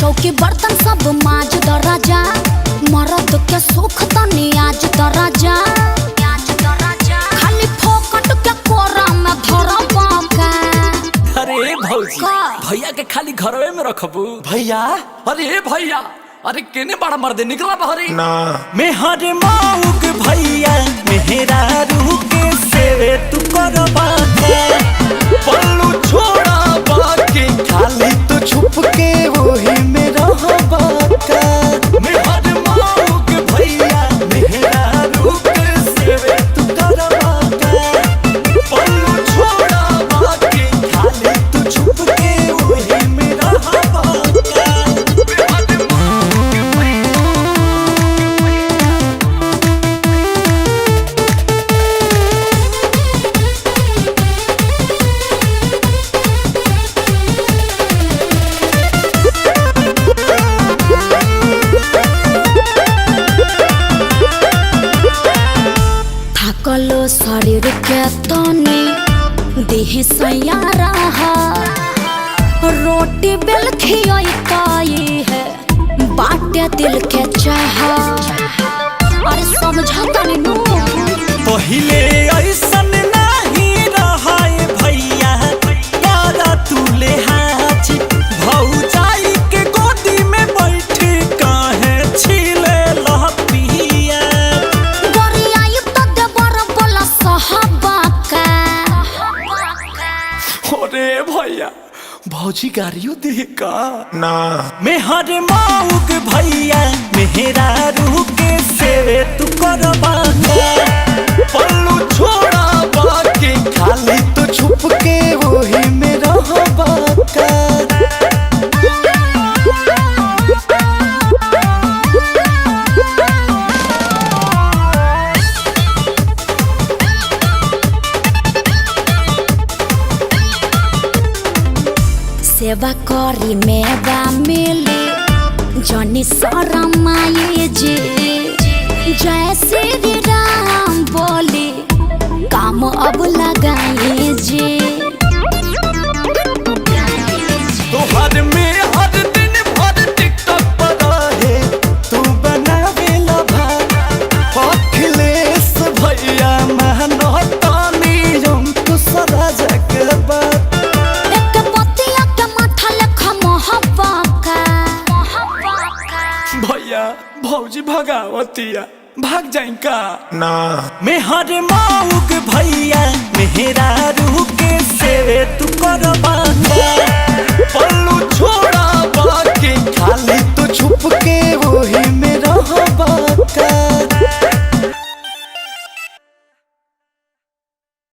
चौकी बर्तन सब माज द राजा, मरद के सुख तनी आज द राजा। खाली फोकट के कोरा में धरबा का। अरे भौजी भैया के खाली घरवे में रखबू भैया। अरे भैया अरे केने बड़ा मर्दे निकला बहरी ना मेहर माउक भैया मेहरा रूह के सेवे तू करबा के पल्लू छोड़ा बाकी खाली तो छुप के वही में रहबा का। मेहर माउक भैया मेहरा रूह के सेवे तू करबा के पल्लू छोड़ा बाकी खाली तो छुप के वही में रहबा का। थकलो शरीर के तने देह सयारा रोटी बेल खियाई है बाटे दिल के चाह। अरे समझता नहीं नु पहिले ऐसन नहीं रहाए भैया यारा तू ले हाथ भौजाई के गोदी में बैठी काहे छिले लहपिया। गोरियाई तो देवर बोला सहबा का। अरे भैया भौजी गाड़ियों दे का ना मेहर माउक भैया मेहरा रूह के सेवे तू करबा के पल्लू छोड़ा बाकी खाली तो छुप के वही में रहबा का। सेवा करी मेवा मिले जनी शरमाए जे जय श्री राम बोले काम अब लगाए जे। तोहर में हर दिन भर टिकटॉक पर रहे तू बनावेला भात अखिलेश भैया मेहनतानी अंकुश राजा के बात। एक पतिया के माथा लेखा मोहब्बा का। भैया भौजी भगावतिया भाग जाई का ना मेहर माउक भैया मेहरा रूह के सेवे तू करबा के पल्लू